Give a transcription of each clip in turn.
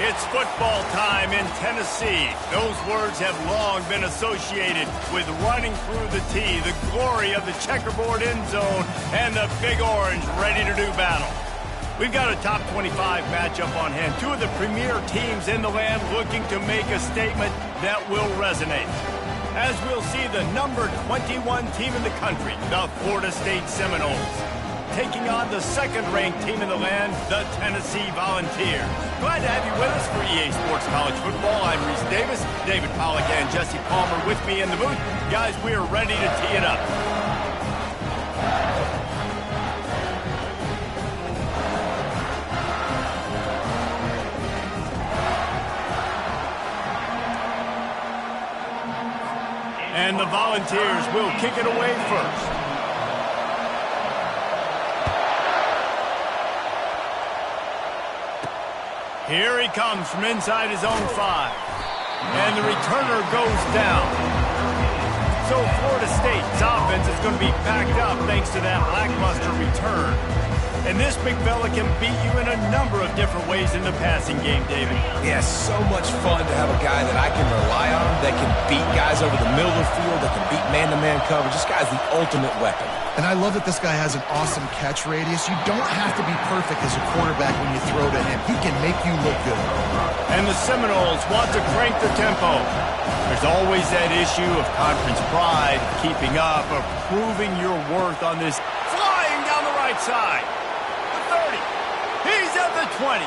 It's football time in Tennessee. Those words have long been associated with running through the tee, the glory of the checkerboard end zone, and the Big Orange ready to do battle. We've got a top 25 matchup on hand. Two of the premier teams in the land looking to make a statement that will resonate. As we'll see the number 21 team in the country, the Florida State Seminoles, taking on the second-ranked team in the land, the Tennessee Volunteers. Glad to have you with us for EA Sports College Football. I'm Reese Davis, David Pollack and Jesse Palmer with me in the booth. Guys, we are ready to tee it up. And the Volunteers will kick it away first. Here he comes from inside his own 5. And the returner goes down. So Florida State's offense is going to be backed up thanks to that lackluster return. And this big fella can beat you in a number of different ways in the passing game, David. Yeah, so much fun to have a guy that I can rely on, that can beat guys over the middle of the field, that can beat man-to-man coverage. This guy's the ultimate weapon. And I love that this guy has an awesome catch radius. You don't have to be perfect as a quarterback when you throw to him. He can make you look good. And the Seminoles want to crank the tempo. There's always that issue of conference pride, keeping up, or proving your worth on this flying down the right side. The 30. He's at the 20.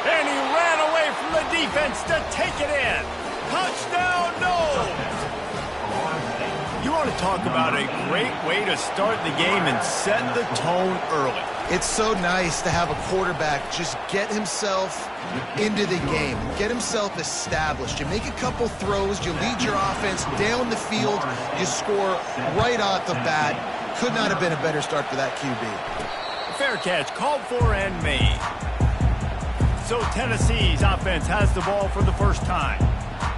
And he ran away from the defense to take it in. Touchdown, Noles! You want to talk about a great way to start the game and set the tone early. It's so nice to have a quarterback just get himself into the game, get himself established. You make a couple throws, you lead your offense down the field, you score right off the bat. Could not have been a better start for that QB. Fair catch, called for and made. So Tennessee's offense has the ball for the first time.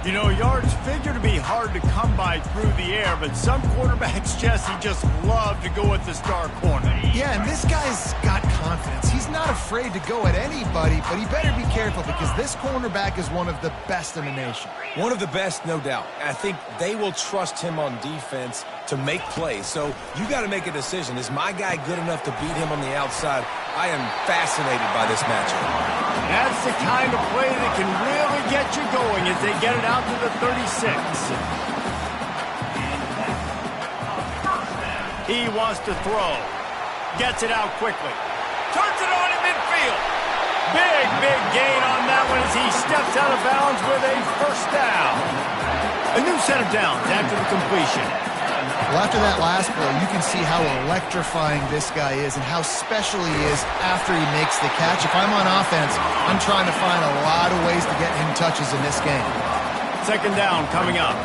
You know, yards figure to be hard to come by through the air, but some quarterbacks, Jesse, just love to go at the star corner. Yeah, and this guy's got confidence. He's not afraid to go at anybody, but he better be careful because this cornerback is one of the best in the nation. One of the best, no doubt. I think they will trust him on defense to make plays. So you got to make a decision. Is my guy good enough to beat him on the outside? I am fascinated by this matchup. That's the kind of play that can really get you going as they get it out to the 36. He wants to throw. Gets it out quickly. Turns it on in midfield. Big gain on that one as he steps out of bounds with a first down. A new set of downs after the completion. Well, after that last play, you can see how electrifying this guy is and how special he is after he makes the catch. If I'm on offense, I'm trying to find a lot of ways to get him touches in this game. Second down coming up.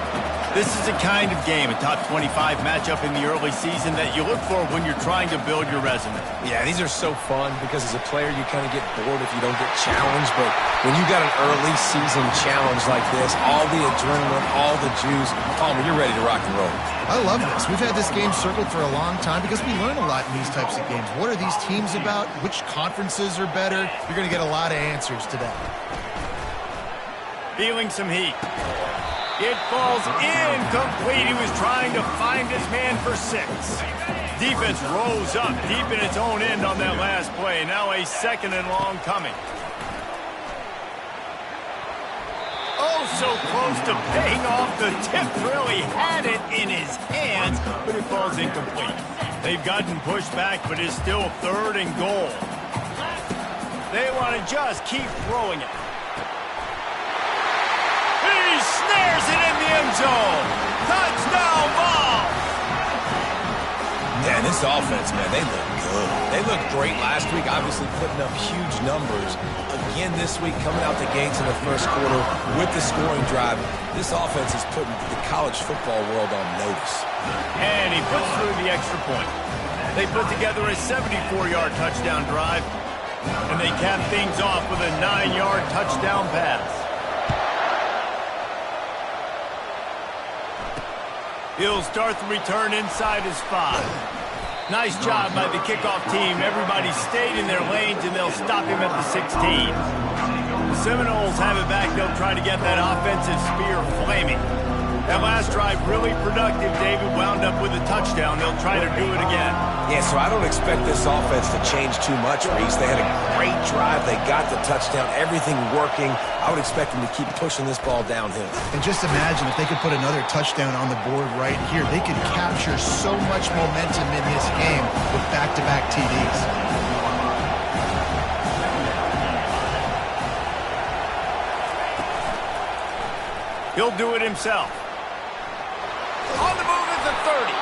This is the kind of game, a top 25 matchup in the early season that you look for when you're trying to build your resume. Yeah, these are so fun because as a player, you kind of get bored if you don't get challenged. But when you got an early season challenge like this, all the adrenaline, all the juice, Palmer, you're ready to rock and roll. I love this. We've had this game circled for a long time because we learn a lot in these types of games. What are these teams about? Which conferences are better? You're going to get a lot of answers today. Feeling some heat. It falls incomplete. He was trying to find his man for 6. Defense rose up deep in its own end on that last play. Now a second and long coming. Oh, so close to paying off the tip drill. He had it in his hands, but it falls incomplete. They've gotten pushed back, but it's still third and goal. They want to just keep throwing it. Snares it in the end zone. Touchdown ball. Man, this offense, man, they look good. They looked great last week, obviously putting up huge numbers. Again this week, coming out the gates in the first quarter with the scoring drive. This offense is putting the college football world on notice. And he puts through the extra point. They put together a 74-yard touchdown drive, and they cap things off with a 9-yard touchdown pass. He'll start the return inside his 5. Nice job by the kickoff team. Everybody stayed in their lanes, and they'll stop him at the 16. The Seminoles have it back. They'll try to get that offensive spear flaming. That last drive really productive. David wound up with a touchdown. They'll try to do it again. Yeah, so I don't expect this offense to change too much, Reese. They had a great drive. They got the touchdown. Everything working. I would expect them to keep pushing this ball downhill. And just imagine if they could put another touchdown on the board right here. They could capture so much momentum in this game with back-to-back TDs. He'll do it himself. On the move at the 30.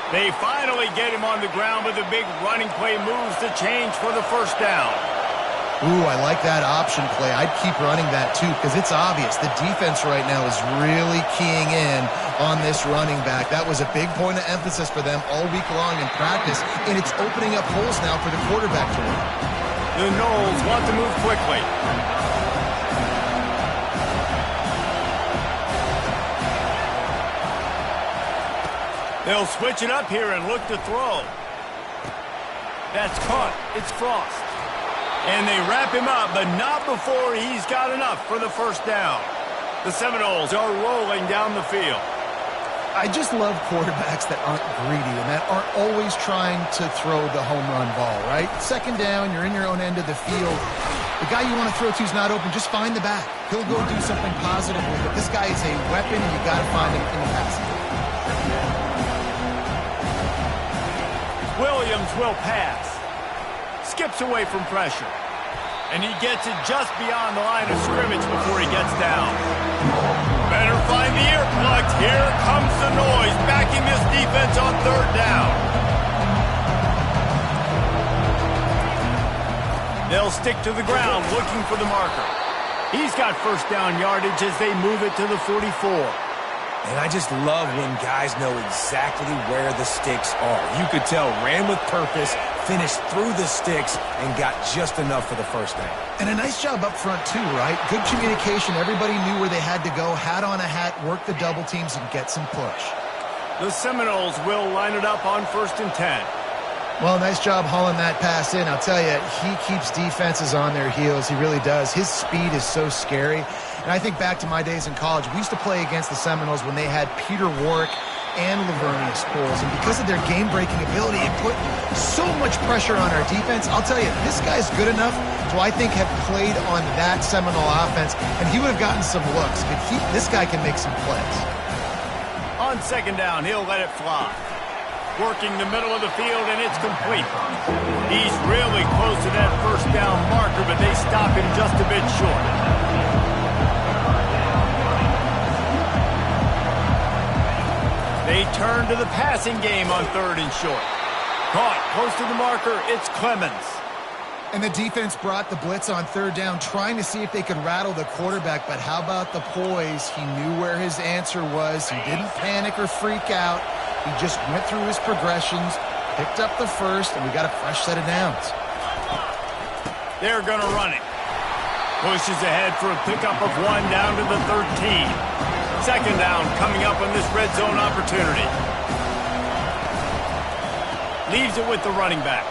They finally get him on the ground, but the big running play moves the change for the first down. Ooh, I like that option play. I'd keep running that too because it's obvious the defense right now is really keying in on this running back. That was a big point of emphasis for them all week long in practice, and it's opening up holes now for the quarterback to run. The Noles want to move quickly. They'll switch it up here and look to throw. That's caught. It's Frost. And they wrap him up, but not before he's got enough for the first down. The Seminoles are rolling down the field. I just love quarterbacks that aren't greedy and that aren't always trying to throw the home run ball, right? Second down, you're in your own end of the field. The guy you want to throw to is not open. Just find the back. He'll go do something positive with it. This guy is a weapon, and you got to find him in the passing game. Williams will pass. Skips away from pressure. And he gets it just beyond the line of scrimmage before he gets down. Better find the earplugs. Here comes the noise, backing this defense on third down. They'll stick to the ground looking for the marker. He's got first down yardage as they move it to the 44. And I just love when guys know exactly where the sticks are. You could tell ran with purpose, finished through the sticks, and got just enough for the first down. And a nice job up front too, right? Good communication. Everybody knew where they had to go. Hat on a hat, work the double teams, and get some push. The Seminoles will line it up on 1st and 10. Well, nice job hauling that pass in. I'll tell you, he keeps defenses on their heels. He really does. His speed is so scary. And I think back to my days in college. We used to play against the Seminoles when they had Peter Warwick and Lavernius Coles. And because of their game-breaking ability, it put so much pressure on our defense. I'll tell you, this guy's good enough to, I think, have played on that Seminole offense. And he would have gotten some looks. But this guy can make some plays. On second down, he'll let it fly. Working the middle of the field, and it's complete. He's really close to that first down marker, but they stop him just a bit short. They turn to the passing game on 3rd and short. Caught close to the marker, it's Clemens. And the defense brought the blitz on 3rd down, trying to see if they could rattle the quarterback. But how about the poise? He knew where his answer was. He didn't panic or freak out. He just went through his progressions, picked up the first, and we got a fresh set of downs. They're going to run it. Pushes ahead for a pickup of 1 down to the 13. Second down coming up on this red zone opportunity. Leaves it with the running back.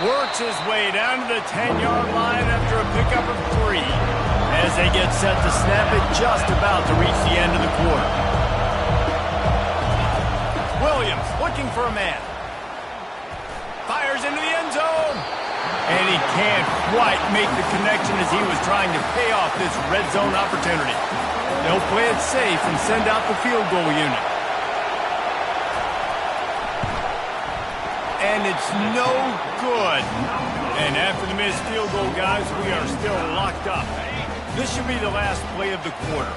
Works his way down to the 10-yard line after a pickup of 3. As they get set to snap it, just about to reach the end of the quarter. Williams looking for a man. Fires into the end zone. And he can't quite make the connection as he was trying to pay off this red zone opportunity. They'll play it safe and send out the field goal unit. And it's no good. And after the missed field goal, guys, we are still locked up. This should be the last play of the quarter.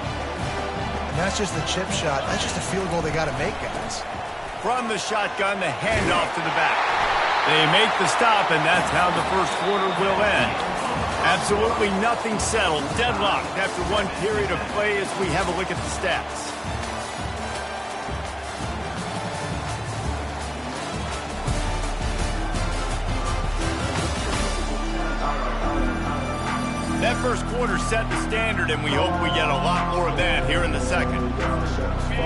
And that's just the chip shot. That's just a field goal they got to make, guys. From the shotgun, the handoff to the back. They make the stop, and that's how the first quarter will end. Absolutely nothing settled. Deadlocked after one period of play as we have a look at the stats. That first quarter set the standard, and we hope we get a lot more of that here in the second.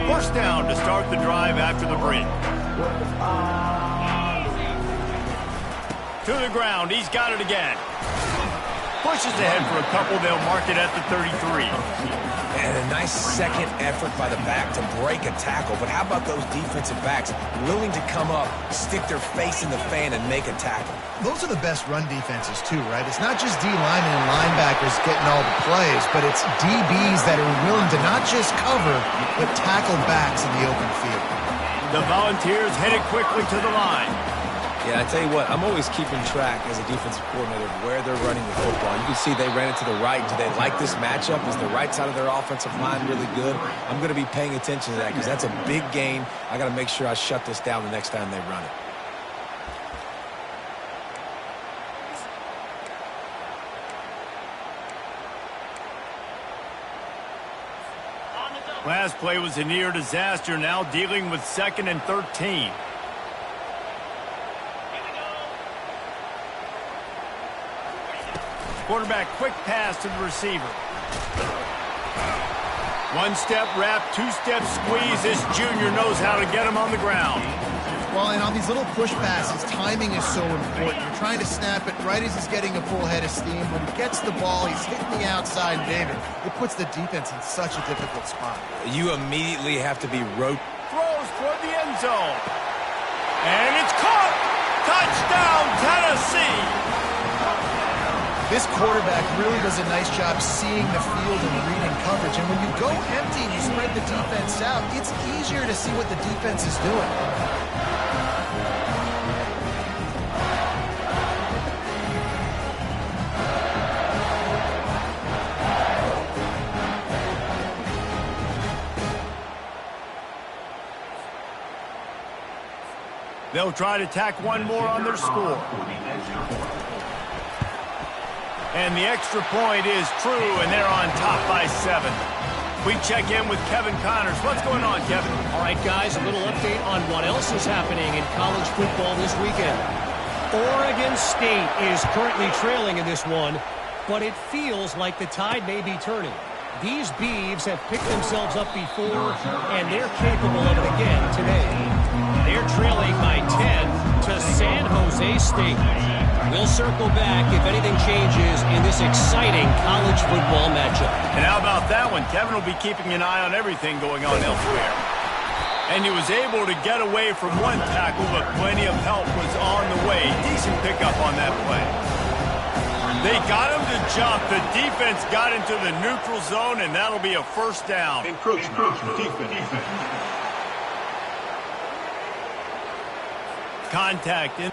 First down to start the drive after the break. To the ground. He's got it again. Pushes ahead for a couple. They'll mark it at the 33. And a nice second effort by the back to break a tackle. But how about those defensive backs willing to come up, stick their face in the fan, and make a tackle? Those are the best run defenses, too, right? It's not just D linemen and linebackers getting all the plays, but it's DBs that are willing to not just cover, but tackle backs in the open field. The Volunteers headed quickly to the line. Yeah, I tell you what, I'm always keeping track as a defensive coordinator of where they're running the football. You can see they ran it to the right. Do they like this matchup? Is the right side of their offensive line really good? I'm going to be paying attention to that because that's a big gain. I got to make sure I shut this down the next time they run it. Last play was a near disaster, now dealing with 2nd and 13. Quarterback quick pass to the receiver. One step wrap, two-step squeeze. This junior knows how to get him on the ground. Well, and on these little push passes, timing is so important. You're trying to snap it right as he's getting a full head of steam. When he gets the ball, he's hitting the outside, David. It puts the defense in such a difficult spot. You immediately have to be Throws toward the end zone. And it's caught! Touchdown, Tennessee! This quarterback really does a nice job seeing the field and reading coverage. And when you go empty and you spread the defense out, it's easier to see what the defense is doing. They'll try to tack one more on their score. And the extra point is true, and they're on top by 7. We check in with Kevin Connors. What's going on, Kevin? All right, guys, a little update on what else is happening in college football this weekend. Oregon State is currently trailing in this one, but it feels like the tide may be turning. These Beavs have picked themselves up before, and they're capable of it again today. They're trailing by 10 to San Jose State. We'll circle back if anything changes in this exciting college football matchup. And how about that one? Kevin will be keeping an eye on everything going on elsewhere. And he was able to get away from one tackle, but plenty of help was on the way. Decent pickup on that play. They got him to jump. The defense got into the neutral zone, and that'll be a first down. Encroachment defense. Contact in.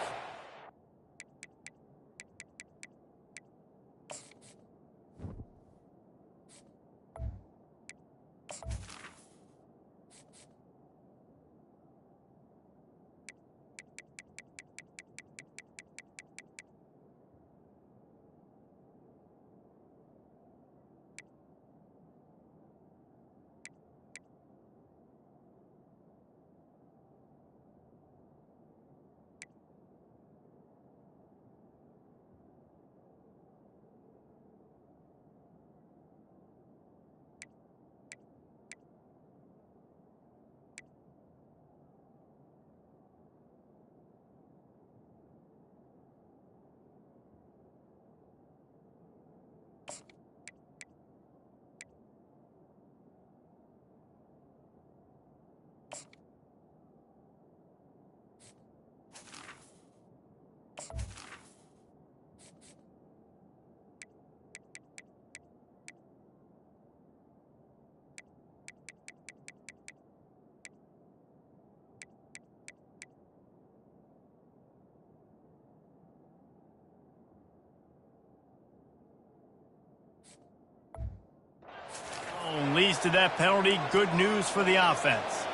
Leads to that penalty. Good news for the offense.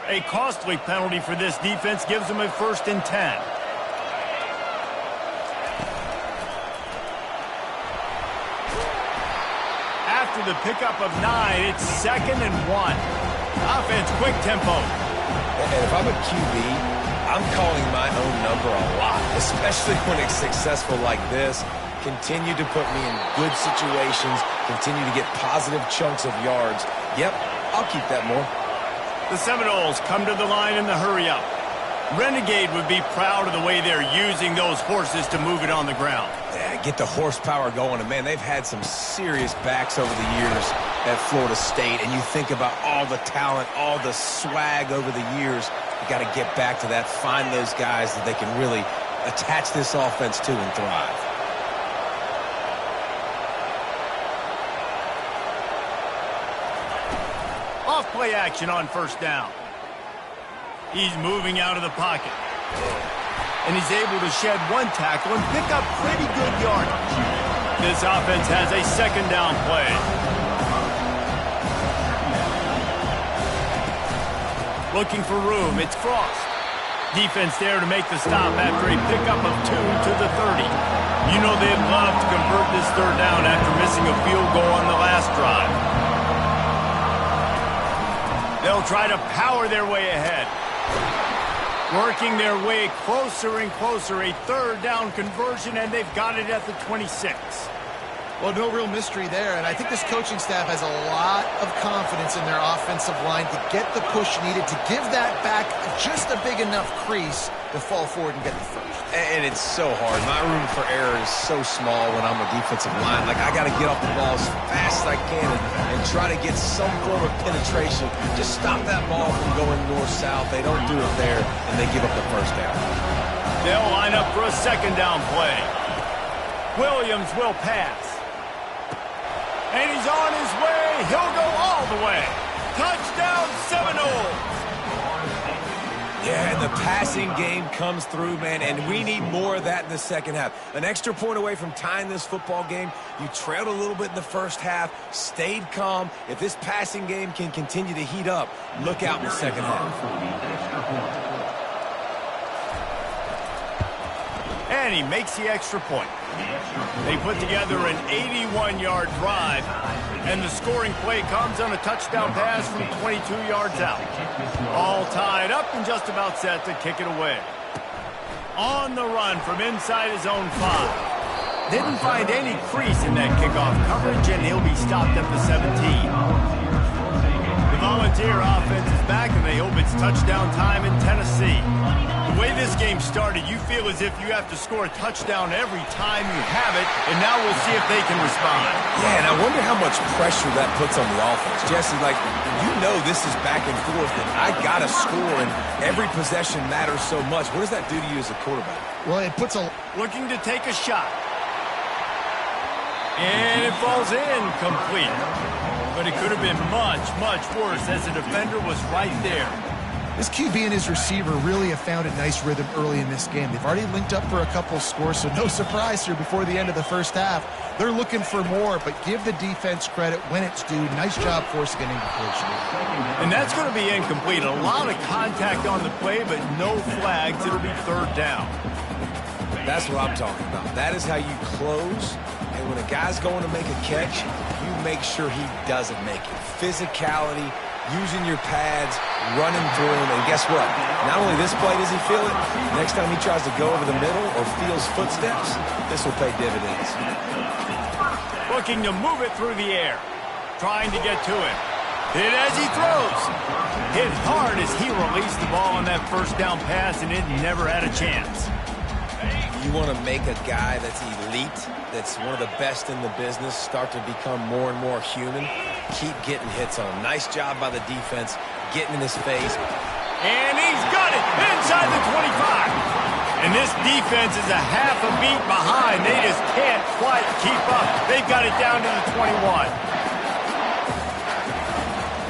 A costly penalty for this defense gives them a 1st and 10. After the pickup of 9, it's 2nd and 1. Offense, quick tempo. And if I'm a QB, I'm calling my own number a lot, especially when it's successful like this. Continue to put me in good situations, continue to get positive chunks of yards. Yep, I'll keep that more. The Seminoles come to the line in the hurry-up. Renegade would be proud of the way they're using those horses to move it on the ground. Yeah, get the horsepower going. And, man, they've had some serious backs over the years at Florida State. And you think about all the talent, all the swag over the years. You got to get back to that, find those guys that they can really attach this offense to and thrive. Off-play action on first down. He's moving out of the pocket. And he's able to shed one tackle and pick up pretty good yardage. This offense has a second down play. Looking for room. It's Frost. Defense there to make the stop after a pickup of 2 to the 30. You know they'd love to convert this third down after missing a field goal on the last drive. They'll try to power their way ahead. Working their way closer and closer. A third down conversion, and they've got it at the 26. Well, no real mystery there, and I think this coaching staff has a lot of confidence in their offensive line to get the push needed to give that back just a big enough crease to fall forward and get the first. And it's so hard. My room for error is so small when I'm a defensive line. Like, I got to get off the ball as fast as I can and try to get some form of penetration. Just stop that ball from going north-south. They don't do it there, and they give up the first down. They'll line up for a second down play. Williams will pass. And he's on his way. He'll go all the way. Touchdown Seminoles. Yeah, and the passing game comes through, man, and we need more of that in the second half. An extra point away from tying this football game. You trailed a little bit in the first half, stayed calm. If this passing game can continue to heat up, look out in the second half. And he makes the extra point. They put together an 81-yard drive, and the scoring play comes on a touchdown pass from 22 yards out. All tied up and just about set to kick it away. On the run from inside his own 5. Didn't find any crease in that kickoff coverage, and he'll be stopped at the 17. The Volunteer offense is back, and they hope it's touchdown time in Tennessee. The way this game started, you feel as if you have to score a touchdown every time you have it, and now we'll see if they can respond. Yeah, and I wonder how much pressure that puts on the offense. Jesse, like, you know this is back and forth, and I got to score, and every possession matters so much. What does that do to you as a quarterback? Well, it puts a... Looking to take a shot. And it falls in complete. But it could have been much, much worse as the defender was right there. This QB and his receiver really have found a nice rhythm early in this game. They've already linked up for a couple of scores, so no surprise here before the end of the first half. They're looking for more, but give the defense credit when it's due. Nice job forcing an incompletion. And that's going to be incomplete. A lot of contact on the play, but no flags. It'll be third down. That's what I'm talking about. That is how you close. And when a guy's going to make a catch, you make sure he doesn't make it. Physicality, using your pads, running through him, and guess what? Not only this play does he feel it, next time he tries to go over the middle or feels footsteps, this will pay dividends. Looking to move it through the air. Trying to get to it. Hit as he throws. Hit hard as he released the ball on that first down pass, and it never had a chance. You want to make a guy that's elite, that's one of the best in the business, start to become more and more human. Keep getting hits on him. Nice job by the defense, getting in his face. And he's got it inside the 25. And this defense is a half a beat behind. They just can't quite keep up. They've got it down to the 21.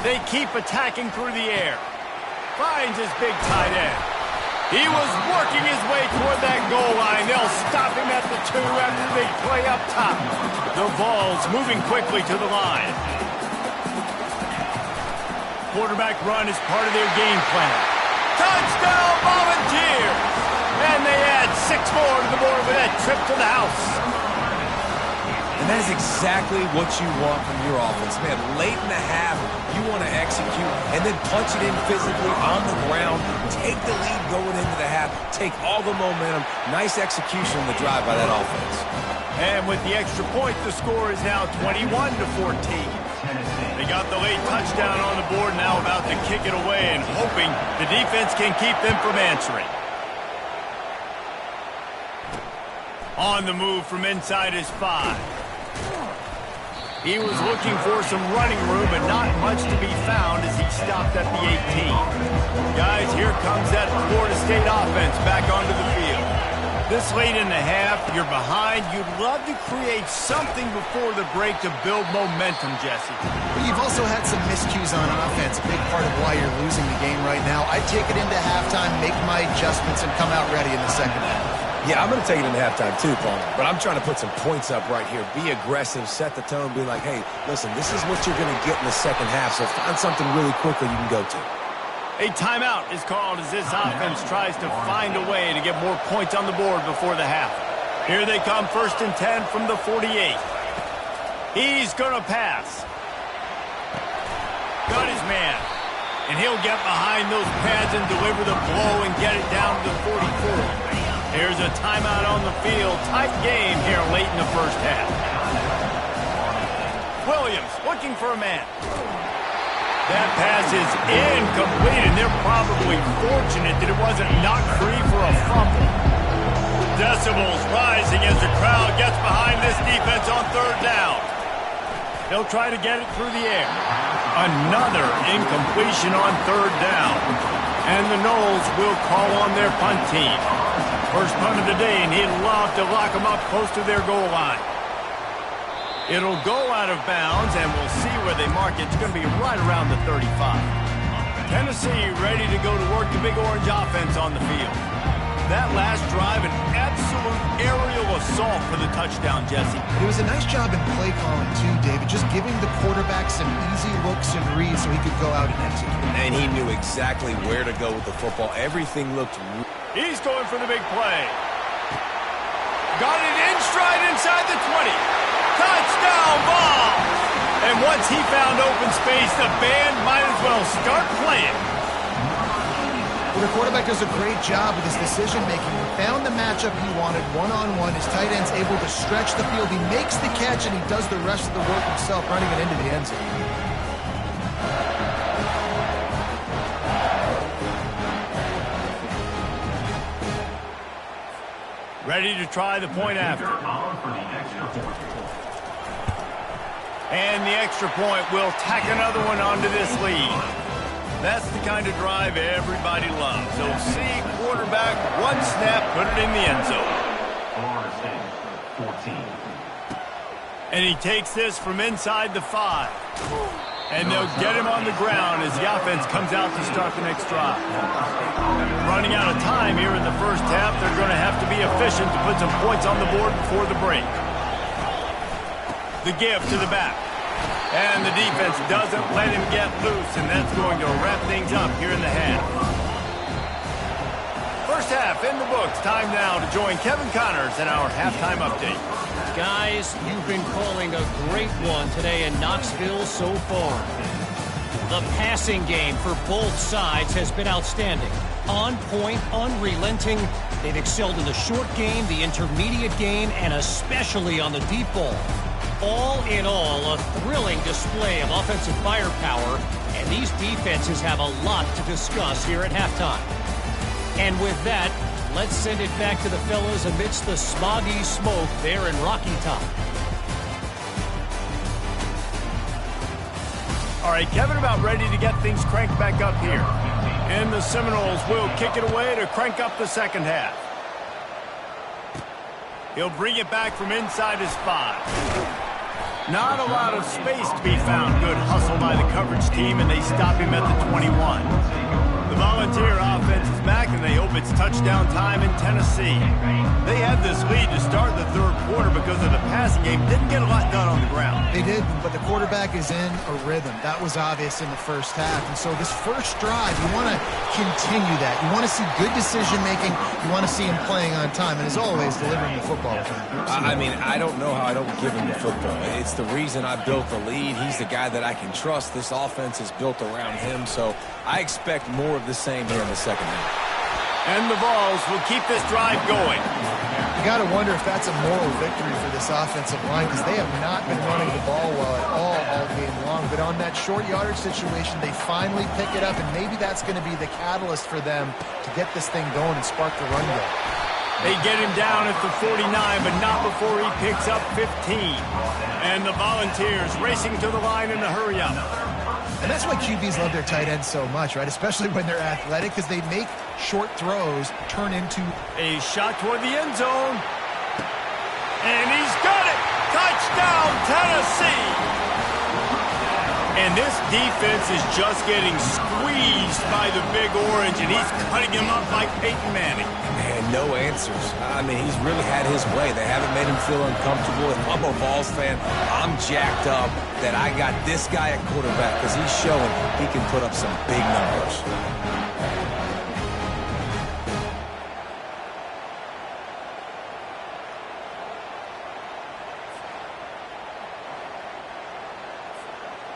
They keep attacking through the air. Finds his big tight end. He was working his way toward that goal line. They'll stop him at the 2 after the big play up top. The Vols moving quickly to the line. Quarterback run is part of their game plan. Touchdown Volunteers! And they add 6 more to the board with that trip to the house. And that is exactly what you want from your offense. Man, late in the half, you want to execute and then punch it in physically on the ground. Take the lead going into the half. Take all the momentum. Nice execution on the drive by that offense. And with the extra point, the score is now 21-14. They got the late touchdown on the board, now about to kick it away and hoping the defense can keep them from answering. On the move from inside his 5. He was looking for some running room, but not much to be found as he stopped at the 18. Guys, here comes that Florida State offense back onto the field. This late in the half, you're behind. You'd love to create something before the break to build momentum, Jesse. But you've also had some miscues on offense, a big part of why you're losing the game right now. I'd take it into halftime, make my adjustments, and come out ready in the second half. Yeah, I'm going to take it into halftime too, Palmer. But I'm trying to put some points up right here. Be aggressive, set the tone, be like, hey, listen, this is what you're going to get in the second half, so find something really quickly you can go to. A timeout is called as this offense tries to find a way to get more points on the board before the half. Here they come, 1st and 10 from the 48. He's going to pass. Got his man. And he'll get behind those pads and deliver the blow and get it down to the 44. Here's a timeout on the field. Tight game here late in the first half. Williams looking for a man. That pass is incomplete, and they're probably fortunate that it wasn't knocked free for a fumble. Decibels rising as the crowd gets behind this defense on 3rd down. They'll try to get it through the air. Another incompletion on 3rd down. And the Noles will call on their punt team. First punt of the day, and he'd love to lock them up close to their goal line. It'll go out of bounds, and we'll see where they mark it. It's going to be right around the 35. Tennessee ready to go to work the Big Orange offense on the field. That last drive, an absolute aerial assault for the touchdown, Jesse. It was a nice job in play calling, too, David, just giving the quarterback some easy looks and reads so he could go out and execute. And he knew exactly where to go with the football. Everything looked... He's going for the big play. Got it in stride inside the 20. Touchdown ball! And once he found open space, the band might as well start playing. Well, the quarterback does a great job with his decision-making. He found the matchup he wanted, one-on-one. His tight end's able to stretch the field. He makes the catch, and he does the rest of the work himself, running it into the end zone. Ready to try the point after. And the extra point will tack another one onto this lead. That's the kind of drive everybody loves. So see quarterback, one snap, put it in the end zone. And he takes this from inside the 5. And they'll get him on the ground as the offense comes out to start the next drive. Running out of time here in the first half, they're going to have to be efficient to put some points on the board before the break. The give to the back. And the defense doesn't let him get loose, and that's going to wrap things up here in the half. First half in the books. Time now to join Kevin Connors in our halftime update. Guys, you've been calling a great one today in Knoxville so far. The passing game for both sides has been outstanding. On point, unrelenting. They've excelled in the short game, the intermediate game, and especially on the deep ball. All in all, a thrilling display of offensive firepower, and these defenses have a lot to discuss here at halftime. And with that, let's send it back to the fellas amidst the smoggy smoke there in Rocky Top. All right, Kevin about ready to get things cranked back up here. And the Seminoles will kick it away to crank up the second half. He'll bring it back from inside his 5. Not a lot of space to be found. Good hustle by the coverage team, and they stop him at the 21. The Volunteer offense is back, and they hope it's touchdown time in Tennessee. They had this lead to start the third quarter because of the passing game. Didn't get a lot done on the ground. They did, but the quarterback is in a rhythm. That was obvious in the first half. And so this first drive, you want to continue that. You want to see good decision-making. You want to see him playing on time. And as always, delivering the football. I mean, I don't know how I don't give him the football. It's the reason I built the lead. He's the guy that I can trust. This offense is built around him, so I expect more of the same here in the second half. And the Vols will keep this drive going. You got to wonder if that's a moral victory for this offensive line because they have not been running the ball well at all game long. But on that short yardage situation, they finally pick it up, and maybe that's going to be the catalyst for them to get this thing going and spark the run game. They get him down at the 49, but not before he picks up 15. And the Volunteers racing to the line in a hurry up. And that's why QBs love their tight ends so much, right? Especially when they're athletic, because they make short throws turn into a shot toward the end zone. And he's got it! Touchdown, Tennessee! And this defense is just getting squeezed by the Big Orange, and he's cutting him up like Peyton Manning. And no answers. I mean, he's really had his way. They haven't made him feel uncomfortable. If I'm a Vols fan, I'm jacked up that I got this guy at quarterback because he's showing he can put up some big numbers.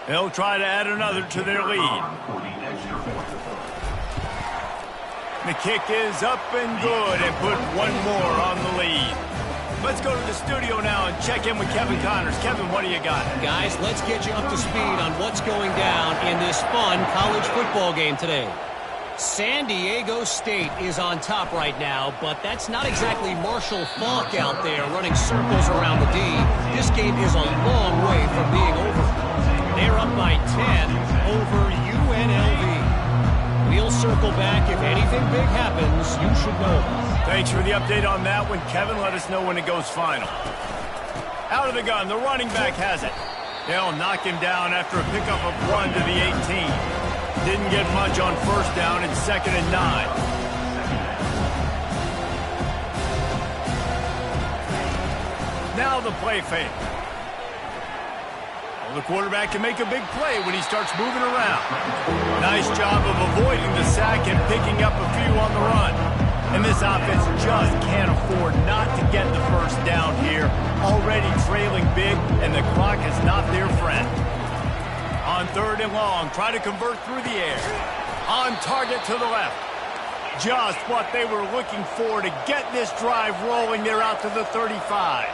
They'll try to add another to their lead. The kick is up and good and put one more on the lead. Let's go to the studio now and check in with Kevin Connors. Kevin, what do you got? Guys, let's get you up to speed on what's going down in this fun college football game today. San Diego State is on top right now, but that's not exactly Marshall Faulk out there running circles around the D. This game is a long way from being over. They're up by 10 over UNLV. We'll circle back. If anything big happens, you should know. Thanks for the update on that one, Kevin. Let us know when it goes final. Out of the gun, the running back has it. They'll knock him down after a pickup of 1 to the 18. Didn't get much on first down. It's 2nd and 9. Now the play fake. The quarterback can make a big play when he starts moving around. Nice job of avoiding the sack and picking up a few on the run. And this offense just can't afford not to get the first down here. Already trailing big, and the clock is not their friend. On 3rd and long, try to convert through the air. On target to the left. Just what they were looking for to get this drive rolling. They're out to the 35.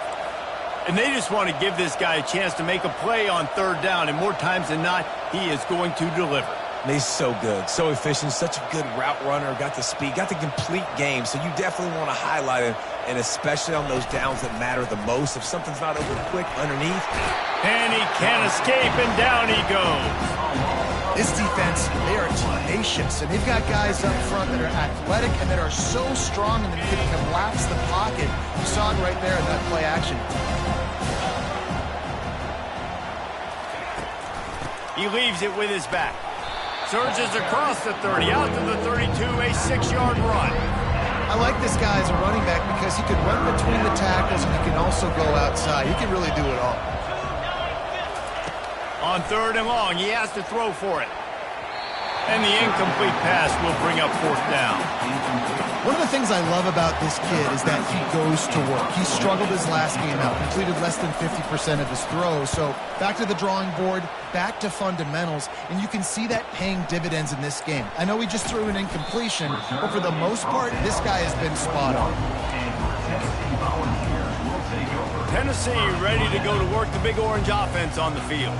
And they just want to give this guy a chance to make a play on 3rd down. And more times than not, he is going to deliver. He's so good, so efficient, such a good route runner, got the speed, got the complete game. So you definitely want to highlight him, and especially on those downs that matter the most. If something's not over quick underneath. And he can't escape, and down he goes. This defense, they are tenacious, and they've got guys up front that are athletic and that are so strong and that can collapse the pocket. You saw it right there in that play action. He leaves it with his back. Surges across the 30, out to the 32, a 6-yard run. I like this guy as a running back because he can run between the tackles and he can also go outside. He can really do it all. On 3rd and long, he has to throw for it. And the incomplete pass will bring up 4th down. One of the things I love about this kid is that he goes to work. He struggled his last game out, completed less than 50% of his throws. So back to the drawing board, back to fundamentals, and you can see that paying dividends in this game. I know he just threw an incompletion, but for the most part, this guy has been spot on. Tennessee ready to go to work the Big Orange offense on the field.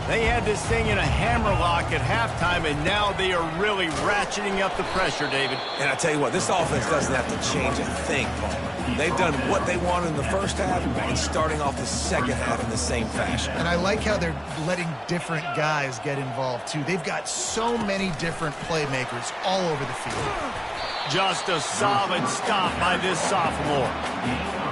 They had this thing in a hammerlock at halftime, and now they are really ratcheting up the pressure, David. And I tell you what, this offense doesn't have to change a thing, Paul. They've done what they wanted in the first half and starting off the second half in the same fashion. And I like how they're letting different guys get involved, too. They've got so many different playmakers all over the field. Just a solid stop by this sophomore.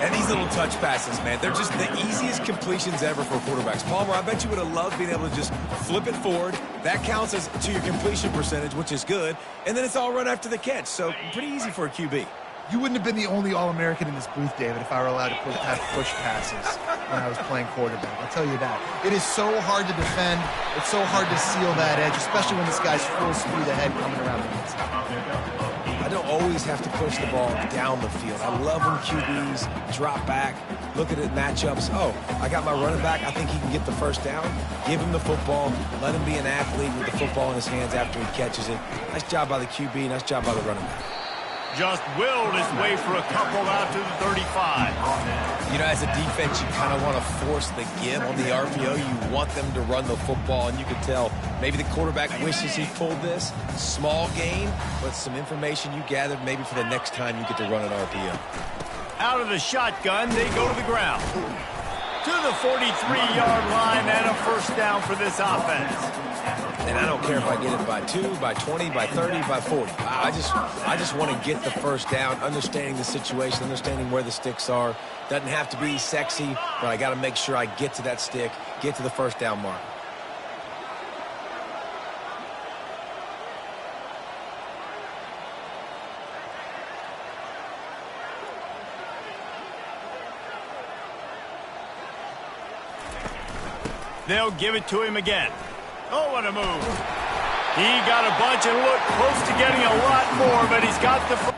And these little touch passes, man, they're just the easiest completions ever for quarterbacks. Palmer, I bet you would have loved being able to just flip it forward. That counts as to your completion percentage, which is good. And then it's all run after the catch, so pretty easy for a QB. You wouldn't have been the only All-American in this booth, David, if I were allowed to have push passes when I was playing quarterback. I'll tell you that. It is so hard to defend. It's so hard to seal that edge, especially when this guy's full speed ahead coming around the inside. I don't always have to push the ball down the field. I love when QBs drop back, look at it matchups. Oh, I got my running back. I think he can get the first down. Give him the football. Let him be an athlete with the football in his hands after he catches it. Nice job by the QB. Nice job by the running back. Just willed his way for a couple out to the 35. You know, as a defense, you kind of want to force the give on the RPO. You want them to run the football, and you can tell maybe the quarterback wishes he pulled this. Small gain, but some information you gathered maybe for the next time you get to run an RPO. Out of the shotgun, they go to the ground. To the 43-yard line and a first down for this offense. And I don't care if I get it by 2, by 20, by 30, by 40. I just want to get the first down, understanding the situation, understanding where the sticks are. Doesn't have to be sexy, but I got to make sure I get to that stick, get to the first down mark. They'll give it to him again. Oh, what a move. He got a bunch and looked close to getting a lot more, but he's got the...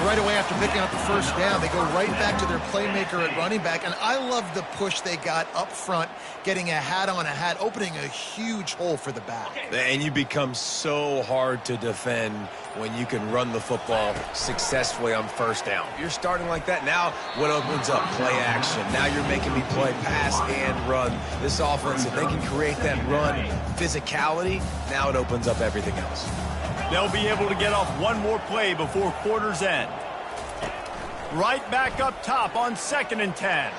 Right away after picking up the first down, they go right back to their playmaker at running back, and I love the push they got up front, getting a hat on a hat, opening a huge hole for the back. And you become so hard to defend when you can run the football successfully on first down. You're starting like that. Now what opens up? Play action. Now you're making me play pass and run. This offense, if they can create that run physicality, now it opens up everything else. They'll be able to get off one more play before quarter's end. Right back up top on 2nd and 10.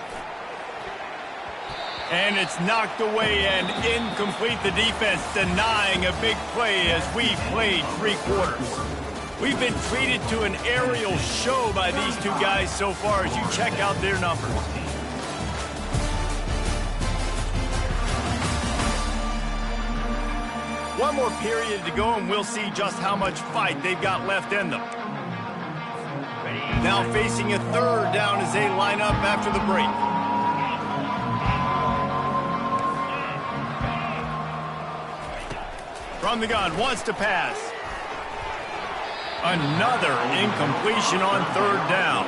And it's knocked away and incomplete. The defense denying a big play as we've played 3 quarters. We've been treated to an aerial show by these two guys so far as you check out their numbers. One more period to go, and we'll see just how much fight they've got left in them. Now facing a 3rd down as they line up after the break. From the gun, wants to pass. Another incompletion on 3rd down.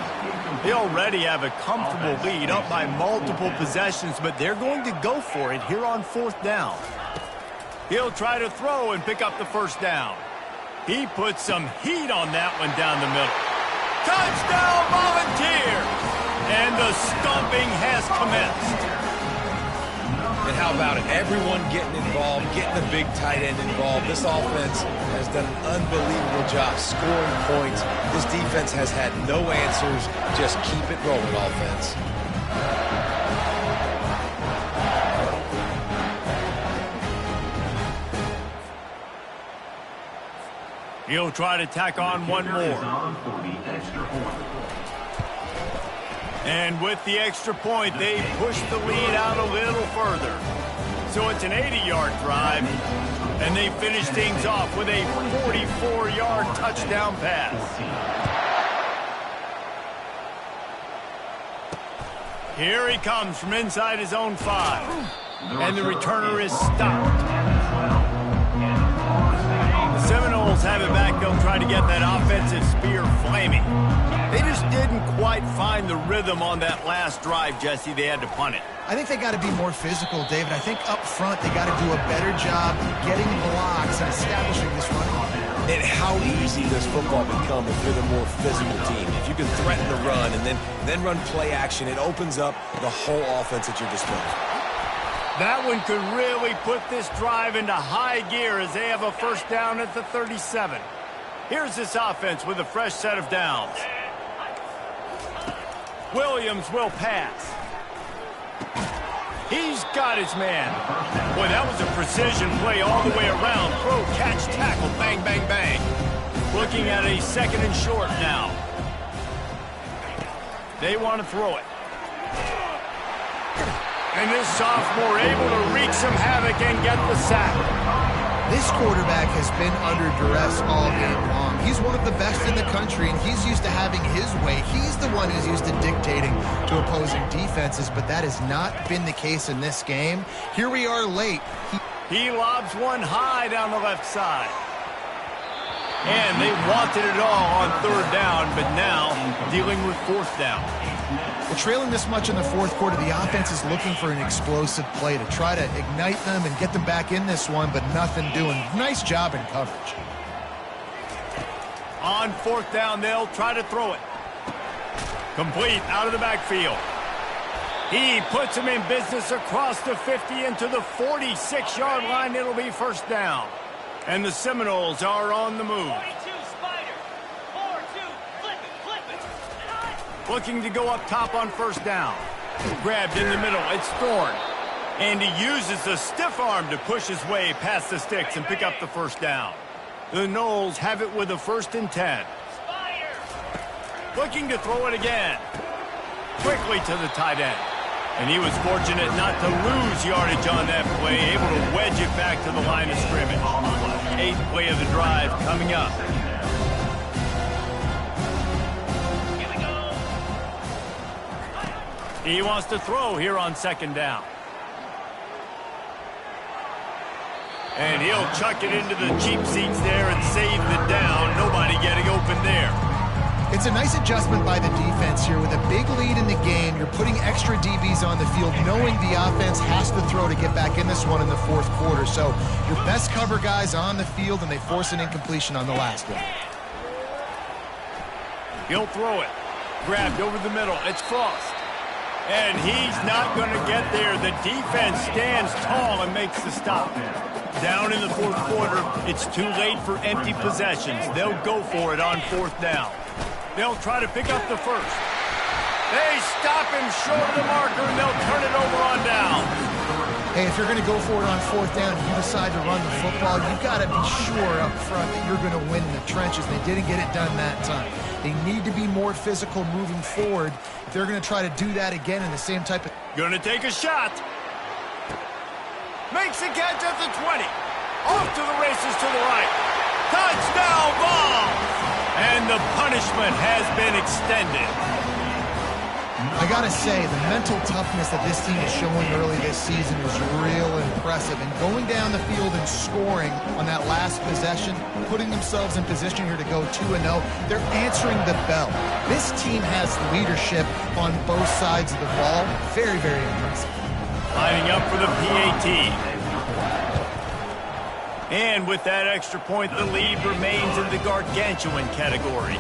They already have a comfortable lead, up by multiple possessions, but they're going to go for it here on 4th down. He'll try to throw and pick up the first down. He puts some heat on that one down the middle. Touchdown, Volunteers! And the stomping has commenced. And how about it? Everyone getting involved, getting the big tight end involved. This offense has done an unbelievable job scoring points. This defense has had no answers. Just keep it rolling, offense. He'll try to tack on one more. And with the extra point, they push the lead out a little further. So it's an 80-yard drive, and they finish things off with a 44-yard touchdown pass. Here he comes from inside his own 5. And the returner is stopped. The Seminoles have it back. They'll try to get that offensive spear flaming. They just didn't quite find the rhythm on that last drive, Jesse. They had to punt it. I think they got to be more physical, David. I think up front they got to do a better job getting blocks and establishing this running game. And how easy does football become if you're the more physical team? If you can threaten the run and then run play action, it opens up the whole offense at your disposal. That one could really put this drive into high gear as they have a first down at the 37. Here's this offense with a fresh set of downs. Williams will pass. He's got his man. Boy, that was a precision play all the way around. Throw, catch, tackle, bang, bang, bang. Looking at a 2nd and short now. They want to throw it. And this sophomore able to wreak some havoc and get the sack. This quarterback has been under duress all game long. He's one of the best in the country, and he's used to having his way. He's the one who's used to dictating to opposing defenses, but that has not been the case in this game. Here we are late. He lobs one high down the left side. And they wanted it all on 3rd down, but now dealing with 4th down. Well, trailing this much in the fourth quarter, the offense is looking for an explosive play to try to ignite them and get them back in this one, but nothing doing. Nice job in coverage. On fourth down, they'll try to throw it. Complete out of the backfield. He puts him in business across the 50 into the 46-yard line. It'll be first down. And the Seminoles are on the move. 42 Spider. 4-2. Flip it. Looking to go up top on first down. Grabbed in the middle. It's Thorne. And he uses the stiff arm to push his way past the sticks and pick up the first down. The Noles have it with a 1st and 10. Looking to throw it again. Quickly to the tight end. And he was fortunate not to lose yardage on that play, able to wedge it back to the line of scrimmage. 8th play of the drive coming up. He wants to throw here on 2nd down. And he'll chuck it into the cheap seats there and save the down. Nobody getting open there. It's a nice adjustment by the defense here. With a big lead in the game, you're putting extra DBs on the field, knowing the offense has to throw to get back in this one in the fourth quarter. So your best cover guys on the field, and they force an incompletion on the last one. He'll throw it. Grabbed over the middle. It's Frost. And he's not going to get there. The defense stands tall and makes the stop. Down in the fourth quarter, it's too late for empty possessions. They'll go for it on 4th down. They'll try to pick up the first. They stop him short of the marker, and they'll turn it over on down. Hey, if you're going to go for it on 4th down and you decide to run the football, you've got to be sure up front that you're going to win in the trenches. They didn't get it done that time. They need to be more physical moving forward if they're going to try to do that again in the same type of... Going to take a shot. Makes a catch at the 20. Off to the races to the right. Touchdown ball! And the punishment has been extended. I got to say, the mental toughness that this team is showing early this season is real impressive. And going down the field and scoring on that last possession, putting themselves in position here to go 2-0, they're answering the bell. This team has leadership on both sides of the ball. Very, very impressive. Lining up for the PAT. And with that extra point, the lead remains in the gargantuan category.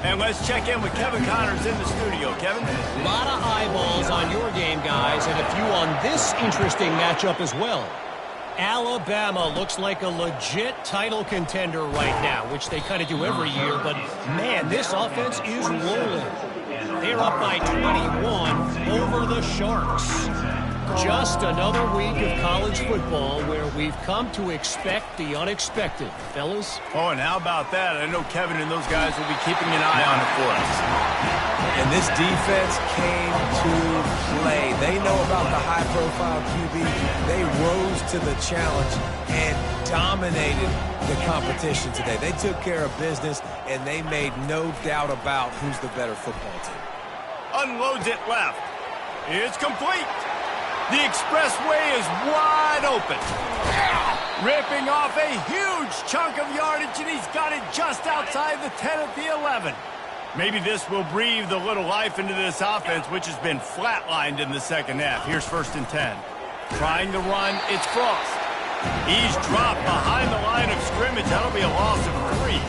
And let's check in with Kevin Connors in the studio. Kevin? A lot of eyeballs on your game, guys, and a few on this interesting matchup as well. Alabama looks like a legit title contender right now, which they kind of do every year, but man, this offense is rolling. They're up by 21 over the Sharks. Just another week of college football where we've come to expect the unexpected. Fellas? Oh, and how about that? I know Kevin and those guys will be keeping an eye on it for us. And this defense came to play. They know about the high-profile QB. They rose to the challenge and dominated the competition today. They took care of business, and they made no doubt about who's the better football team. Unloads it left. It's complete. The expressway is wide open. Ripping off a huge chunk of yardage, and he's got it just outside the 10 at the 11. Maybe this will breathe a little life into this offense, which has been flatlined in the second half. Here's 1st and 10. Trying to run, it's Frost. He's dropped behind the line of scrimmage. That'll be a loss of 3.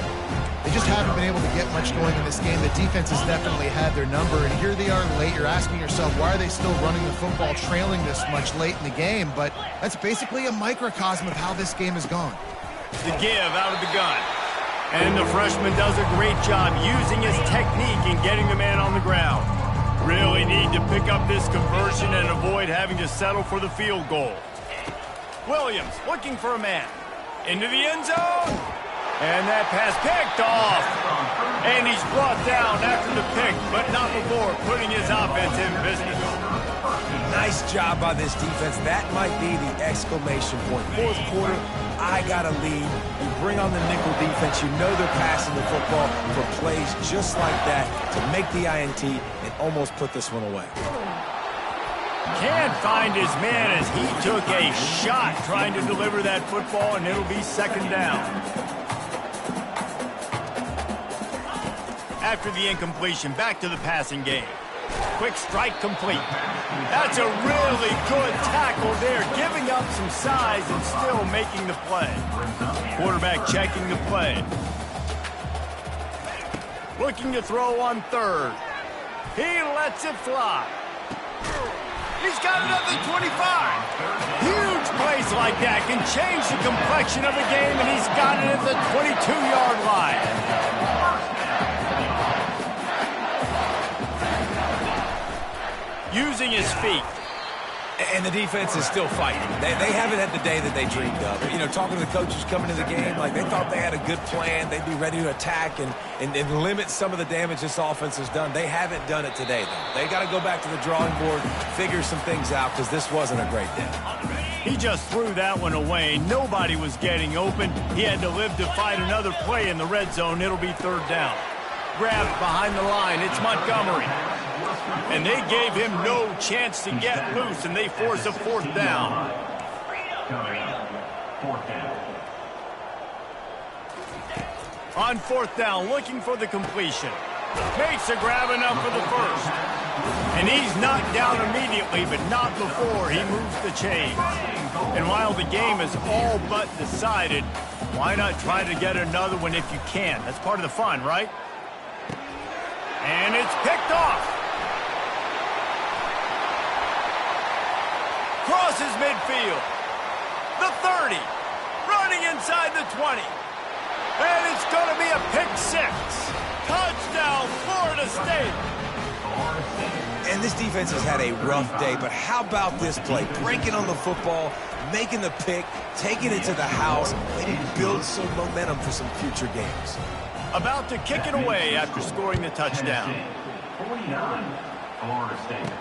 They just haven't been able to get much going in this game. The defense has definitely had their number, and here they are late. You're asking yourself, why are they still running the football, trailing this much late in the game? But that's basically a microcosm of how this game has gone. The give out of the gun. And the freshman does a great job using his technique and getting the man on the ground. Really need to pick up this conversion and avoid having to settle for the field goal. Williams looking for a man. Into the end zone. And that pass picked off. And he's brought down after the pick, but not before putting his offense in business. Nice job by this defense. That might be the exclamation point. Fourth quarter, I got a lead. You bring on the nickel defense. You know they're passing the football for plays just like that to make the INT and almost put this one away. Can't find his man as he took a shot trying to deliver that football, and it'll be 2nd down. After the incompletion, back to the passing game. Quick strike complete. That's a really good tackle there, giving up some size and still making the play. Quarterback checking the play. Looking to throw on third. He lets it fly. He's got another 25. Huge plays like that can change the complexion of a game, and he's got it at the 22-yard line. Using his feet. And the defense is still fighting. They haven't had the day that they dreamed of. You know, talking to the coaches coming into the game, like they thought they had a good plan. They'd be ready to attack and limit some of the damage this offense has done. They haven't done it today, though. They got to go back to the drawing board, figure some things out, because this wasn't a great day. He just threw that one away. Nobody was getting open. He had to live to fight another play in the red zone. It'll be third down. Grabbed behind the line. It's Montgomery. And they gave him no chance to get loose, and they force a fourth down. On fourth down, looking for the completion. Makes a grab enough for the first. And he's knocked down immediately, but not before he moves the chains. And while the game is all but decided, why not try to get another one if you can? That's part of the fun, right? And it's picked off. Crosses midfield. The 30. Running inside the 20. And it's going to be a pick six. Touchdown, Florida State. And this defense has had a rough day, but how about this play? Breaking on the football, making the pick, taking it to the house. They need to build some momentum for some future games. About to kick it away after scoring the touchdown. 49, Florida State.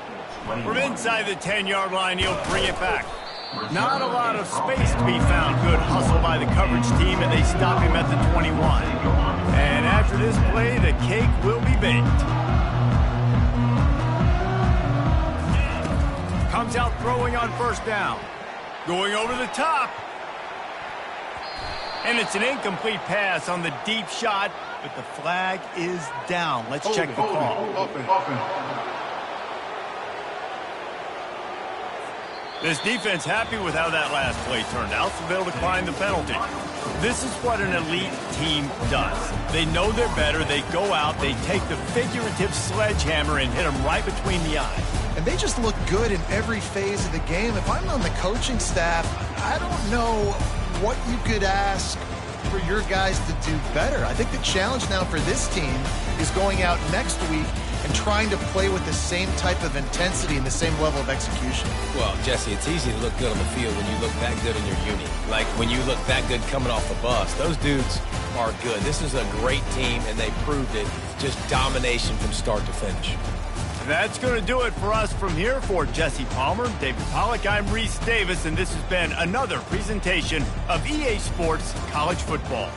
From inside the 10-yard line, he'll bring it back. Not a lot of space to be found. Good hustle by the coverage team, and they stop him at the 21. And after this play, the cake will be baked. Comes out throwing on first down. Going over the top. And it's an incomplete pass on the deep shot, but the flag is down. Let's check the call. This defense happy with how that last play turned out, so they'll decline the penalty. This is what an elite team does. They know they're better. They go out, they take the figurative sledgehammer and hit them right between the eyes. And they just look good in every phase of the game. If I'm on the coaching staff, I don't know what you could ask for your guys to do better. I think the challenge now for this team is going out next week and trying to play with the same type of intensity and the same level of execution. Well, Jesse, it's easy to look good on the field when you look that good in your uni. Like when you look that good coming off the bus. Those dudes are good. This is a great team, and they proved it. Just domination from start to finish. That's going to do it for us from here. For Jesse Palmer, David Pollack, I'm Reese Davis, and this has been another presentation of EA Sports College Football.